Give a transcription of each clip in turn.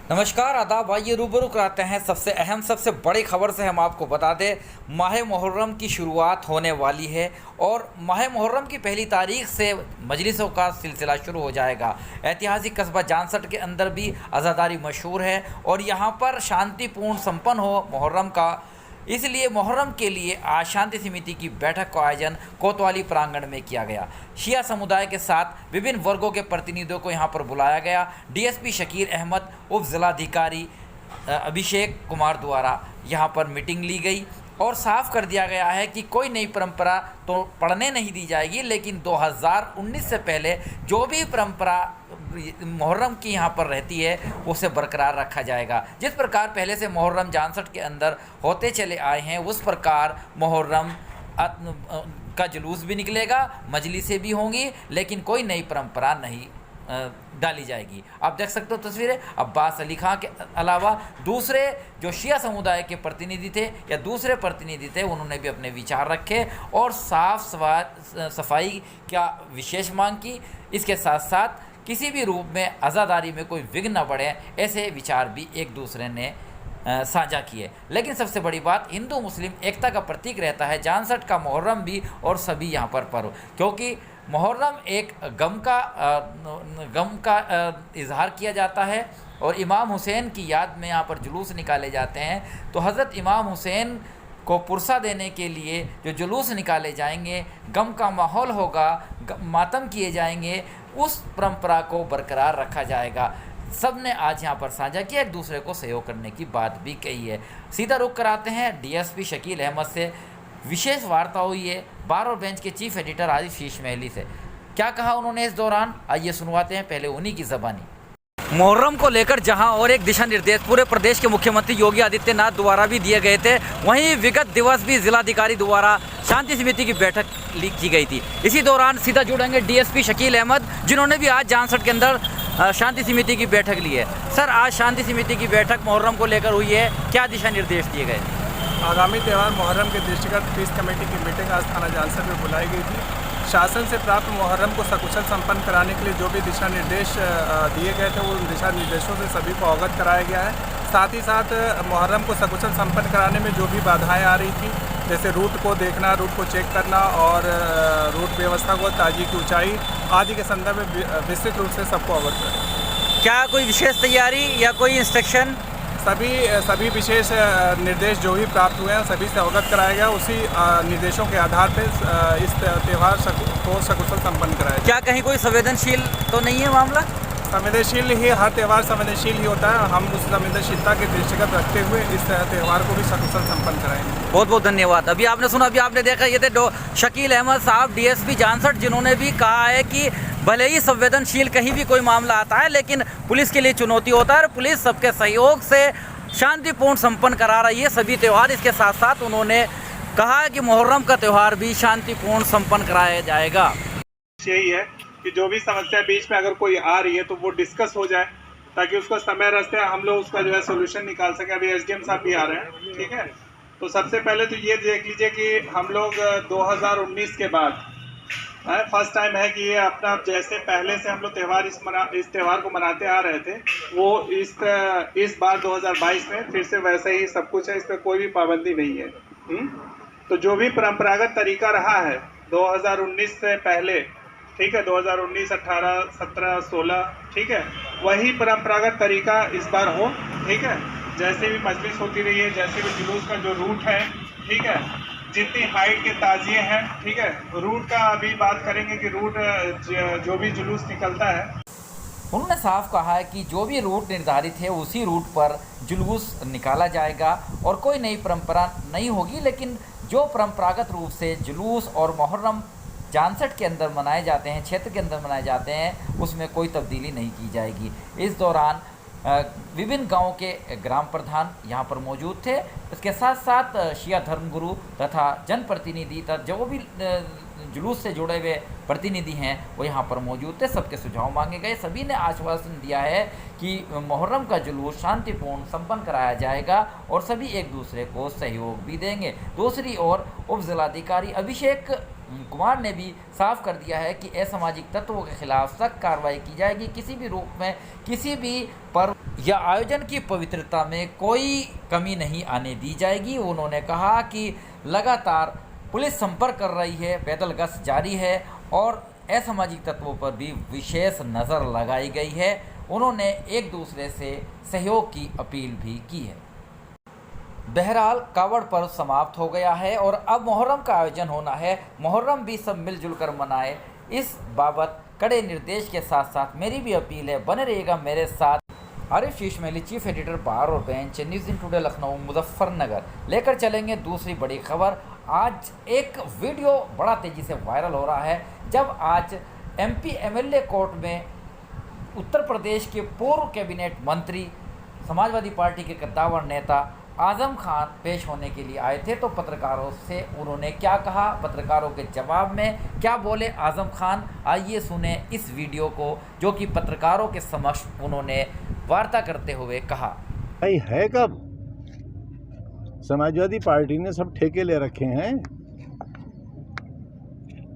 नमस्कार आदाब। आइए रूबरू कराते हैं सबसे अहम सबसे बड़ी खबर से। हम आपको बता दें, माह मुहर्रम की शुरुआत होने वाली है और माह मुहर्रम की पहली तारीख से मजलिसों का सिलसिला शुरू हो जाएगा। ऐतिहासिक कस्बा जानसठ के अंदर भी अज़ादारी मशहूर है और यहाँ पर शांतिपूर्ण संपन्न हो मुहर्रम का, इसलिए मुहर्रम के लिए आज शांति समिति की बैठक का आयोजन कोतवाली प्रांगण में किया गया। शिया समुदाय के साथ विभिन्न वर्गों के प्रतिनिधियों को यहां पर बुलाया गया। डीएसपी शकील अहमद, उप जिलाधिकारी अभिषेक कुमार द्वारा यहां पर मीटिंग ली गई और साफ कर दिया गया है कि कोई नई परंपरा तो पढ़ने नहीं दी जाएगी, लेकिन 2019 से पहले जो भी परंपरा मुहर्रम की यहाँ पर रहती है उसे बरकरार रखा जाएगा। जिस प्रकार पहले से मुहर्रम जानसठ के अंदर होते चले आए हैं, उस प्रकार मुहर्रम का जुलूस भी निकलेगा, मजलिसें भी होंगी, लेकिन कोई नई परंपरा नहीं डाली जाएगी। आप देख सकते हो तस्वीरें। अब्बास अली खां के अलावा दूसरे जो शिया समुदाय के प्रतिनिधि थे या दूसरे प्रतिनिधि थे, उन्होंने भी अपने विचार रखे और साफ सफाई का विशेष मांग की। इसके साथ साथ किसी भी रूप में आज़ादारी में कोई विघ्न न पड़े, ऐसे विचार भी एक दूसरे ने साझा किए। लेकिन सबसे बड़ी बात, हिंदू मुस्लिम एकता का प्रतीक रहता है जानसठ का मुहर्रम भी और सभी यहाँ पर पर्व, क्योंकि मुहर्रम एक गम का इजहार किया जाता है और इमाम हुसैन की याद में यहाँ पर जुलूस निकाले जाते हैं। तो हज़रत इमाम हुसैन को पुरसा देने के लिए जो जुलूस निकाले जाएंगे, गम का माहौल होगा, मातम किए जाएंगे, उस परंपरा को बरकरार रखा जाएगा। सब ने आज यहाँ पर साझा किया, एक दूसरे को सहयोग करने की बात भी कही है। सीधा रुख कराते हैं डीएसपी शकील अहमद से। विशेष वार्ता हुई है बार और बेंच के चीफ एडिटर आरिफ शीश महली से। क्या कहा उन्होंने इस दौरान, आइए सुनवाते हैं पहले उन्हीं की ज़बानी। मुहर्रम को लेकर जहां और एक दिशा निर्देश पूरे प्रदेश के मुख्यमंत्री योगी आदित्यनाथ द्वारा भी दिए गए थे, वहीं विगत दिवस भी जिलाधिकारी द्वारा शांति समिति की बैठक की गई थी। इसी दौरान सीधा जुड़ेंगे डीएसपी शकील अहमद, जिन्होंने भी आज जानसठ के अंदर शांति समिति की बैठक ली है। सर, आज शांति समिति की बैठक मुहर्रम को लेकर हुई है, क्या दिशा निर्देश दिए गए? आगामी त्यौहार मुहर्रम के दृष्टिगत पीस कमेटी की मीटिंग आज थाना जानसठ में बुलाई गई थी। शासन से प्राप्त मुहर्रम को सकुशल संपन्न कराने के लिए जो भी दिशा निर्देश दिए गए थे, उन दिशा निर्देशों से सभी को अवगत कराया गया है। साथ ही साथ मुहर्रम को सकुशल संपन्न कराने में जो भी बाधाएं आ रही थी, जैसे रूट को देखना, रूट को चेक करना और रूट व्यवस्था को, ताजी की ऊंचाई आदि के संदर्भ में विस्तृत रूप से सबको अवगत करें। क्या कोई विशेष तैयारी या कोई इंस्ट्रक्शन? सभी विशेष निर्देश जो भी प्राप्त हुए हैं सभी से अवगत कराया गया। उसी निर्देशों के आधार पर इस त्यौहार को सकुशल संपन्न कराया। क्या कहीं कोई संवेदनशील तो नहीं है मामला? संवेदनशील ही, हर त्यौहार संवेदनशील ही होता है। हम उस संवेदनशीलता के दृष्टिगत रखते हुए इस त्यौहार को भी सकुशल संपन्न कराएंगे। बहुत बहुत धन्यवाद। अभी आपने सुना, अभी आपने देखा, ये थे शकील अहमद साहब डीएसपी जानसठ, जिन्होंने भी कहा है कि भले ही संवेदनशील कहीं भी कोई मामला आता है, लेकिन पुलिस के लिए चुनौती होता है और पुलिस सबके सहयोग से शांतिपूर्ण संपन्न करा रही है सभी त्यौहार। इसके साथ साथ उन्होंने कहा है कि मुहर्रम का त्यौहार भी शांतिपूर्ण संपन्न कराया जाएगा। यही है कि जो भी समस्या बीच में अगर कोई आ रही है तो वो डिस्कस हो जाए, ताकि उसको समय रहते हम लोग उसका जो है सोल्यूशन निकाल सकें। अभी एसडीएम साहब भी आ रहे हैं, ठीक है। तो सबसे पहले तो ये देख लीजिए कि हम लोग 2019 के बाद फर्स्ट टाइम है कि ये अपना, जैसे पहले से हम लोग इस त्यौहार को मनाते आ रहे थे, वो इस बार 2022 में फिर से वैसे ही सब कुछ है, इस पर कोई भी पाबंदी नहीं है। तो जो भी परंपरागत तरीका रहा है 2019 से पहले, ठीक है, 2019, 18, 17, 16, ठीक है, वही परंपरागत तरीका इस बार हो, ठीक है। जैसे भी मजलिस होती रही है, जैसे भी जुलूस का जो रूट है, ठीक है, जितनी हाइट के ताजिए हैं, ठीक है, रूट का अभी बात करेंगे कि रूट जो भी जुलूस निकलता है, उन्होंने साफ कहा है कि जो भी रूट निर्धारित है उसी रूट पर जुलूस निकाला जाएगा और कोई नई परंपरा नहीं होगी। लेकिन जो परंपरागत रूप से जुलूस और मुहर्रम जानसठ के अंदर मनाए जाते हैं, क्षेत्र के अंदर मनाए जाते हैं, उसमें कोई तब्दीली नहीं की जाएगी। इस दौरान विभिन्न गांवों के ग्राम प्रधान यहाँ पर मौजूद थे। इसके साथ साथ शिया धर्मगुरु तथा जनप्रतिनिधि तथा जो भी जुलूस से जुड़े हुए प्रतिनिधि हैं वो यहाँ पर मौजूद थे। सबके सुझाव मांगे गए। सभी ने आश्वासन दिया है कि मुहर्रम का जुलूस शांतिपूर्ण संपन्न कराया जाएगा और सभी एक दूसरे को सहयोग भी देंगे। दूसरी ओर उप जिलाधिकारी अभिषेक कुमार ने भी साफ कर दिया है कि असामाजिक तत्वों के खिलाफ सख्त कार्रवाई की जाएगी। किसी भी रूप में किसी भी पर्व या आयोजन की पवित्रता में कोई कमी नहीं आने दी जाएगी। उन्होंने कहा कि लगातार पुलिस संपर्क कर रही है, पैदल गश्त जारी है और असामाजिक तत्वों पर भी विशेष नज़र लगाई गई है। उन्होंने एक दूसरे से सहयोग की अपील भी की है। बहरहाल कावड़ पर्व समाप्त हो गया है और अब मुहर्रम का आयोजन होना है। मुहर्रम भी सब मिलजुल कर मनाए, इस बाबत कड़े निर्देश के साथ साथ मेरी भी अपील है, बने रहिएगा मेरे साथ। आरिफ शीशमैली, चीफ एडिटर बार और bench, news in today Lucknow Muzaffarnagar. लेकर चलेंगे दूसरी बड़ी खबर। आज एक वीडियो बड़ा तेज़ी से वायरल हो रहा है, जब आज MP MLA कोर्ट में उत्तर प्रदेश के पूर्व कैबिनेट मंत्री, समाजवादी पार्टी के कद्दावर नेता आज़म खान पेश होने के लिए आए थे। तो पत्रकारों से उन्होंने क्या कहा, पत्रकारों के जवाब में क्या बोले आज़म खान, आइए सुने इस वीडियो को, जो कि पत्रकारों के समक्ष उन्होंने वार्ता करते हुए कहा। भाई है कब समाजवादी पार्टी ने सब ठेके ले रखे हैं।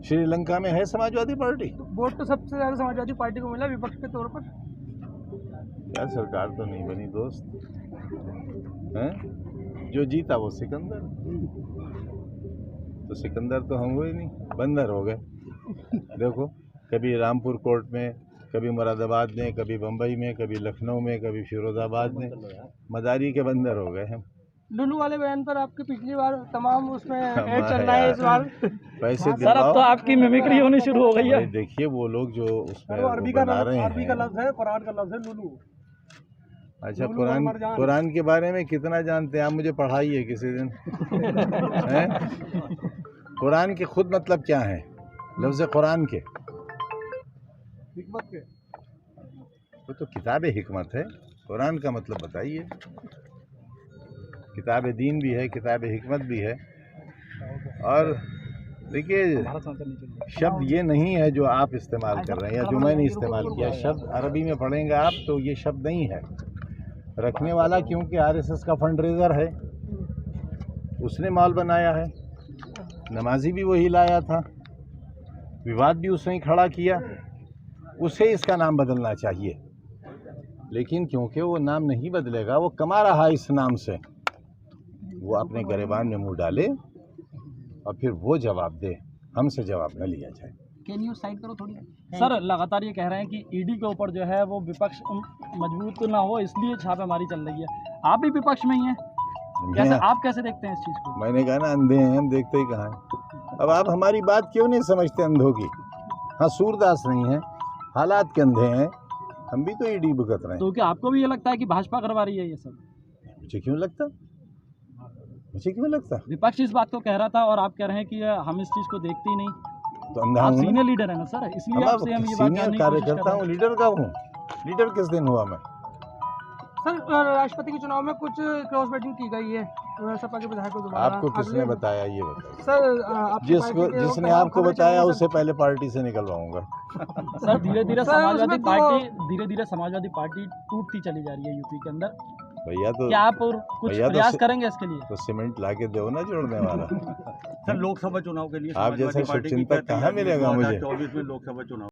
श्रीलंका में है समाजवादी पार्टी, वोट तो सबसे ज्यादा समाजवादी पार्टी को मिला विपक्ष के तौर पर। यार सरकार तो नहीं बनी दोस्त, हैं? जो जीता वो सिकंदर, तो सिकंदर तो हम हुए नहीं, बंदर हो गए। देखो, कभी रामपुर कोर्ट में, कभी मुरादाबाद में, कभी बम्बई में, कभी लखनऊ में, कभी फिरोजाबाद में, मदारी के बंदर हो गए हम। लुलू वाले बयान पर आपके पिछली बार तमाम उसमें ऐड चल रहा है, इस बार पैसे सर अब तो आपकी मिमिक्री होनी शुरू हो गई है। देखिए वो लोग जो उसमें अरबी वो बना रहे हैं, अरबी का लफ्ज है, कुरान का लफ्ज है लुलू। अच्छा, कुरान के बारे में कितना जानते हैं आप? मुझे पढ़ाइए किसी दिन। हैं? कुरान के खुद मतलब क्या है? लफ्ज़ कुरान के हिकमत के, वो तो किताब हिकमत है। कुरान का मतलब बताइए। किताब दीन भी है, किताब हिकमत भी है। और देखिए, शब्द ये नहीं है जो आप इस्तेमाल कर रहे हैं या जो मैंने इस्तेमाल किया। शब्द अरबी में पढ़ेंगे आप तो ये शब्द नहीं है। रखने वाला क्योंकि RSS का फंडरेजर है, उसने माल बनाया है, नमाजी भी वही लाया था, विवाद भी उसने ही खड़ा किया, उसे इसका नाम बदलना चाहिए। लेकिन क्योंकि वो नाम नहीं बदलेगा, वो कमा रहा है इस नाम से, वो अपने गरेबान में मुंह डाले और फिर वो जवाब दे, हमसे जवाब न लिया जाए। कैन यू साइड करो थोड़ी। सर लगातार ये कह रहे हैं कि ईडी के ऊपर जो है वो विपक्ष मजबूत ना हो, इसलिए छापेमारी चल रही है। आप भी विपक्ष में ही हैं, कैसे आप कैसे देखते हैं इस चीज़ को? मैंने कहा ना, अंधे हैं हम, देखते ही कहाँ हैं। अब आप हमारी बात क्यों नहीं समझते अंधों की? हाँ, सूरदास नहीं है, हालात के अंधे हैं, हम भी तो ईडी भुगत रहे हैं। तो क्या आपको भी ये लगता है कि भाजपा करवा रही है ये सब? मुझे क्यों लगता? मुझे क्यों लगता? विपक्ष इस बात को कह रहा था और आप कह रहे हैं कि हम इस चीज़ को देखते ही नहीं। तो अंधा आप हूँ सीनियर लीडर है ना सर, इसलिए आपसे हम ये बात सीनियर जानने की कोशिश कर कार्यकर्ता रहे हूँ, लीडर का हूँ। लीडर किस दिन हुआ मैं? सर राष्ट्रपति के चुनाव में कुछ क्रॉस वोटिंग की गई है सपा के विधायकों द्वारा। आपको किसने बताया ये बताइए? सर जिसने आपको बताया उससे पहले पार्टी से निकलवाऊंगा। सर धीरे धीरे समाजवादी पार्टी टूटती चली जा रही है यूपी के अंदर। भैया तो क्या आप कुछ प्रयास करेंगे इसके लिए? तो सीमेंट लाके दो ना जोड़ने वाला। सर लोकसभा चुनाव के लिए आप जैसा शुभचिंतक कहाँ मिलेगा मुझे? 2024 में लोकसभा चुनाव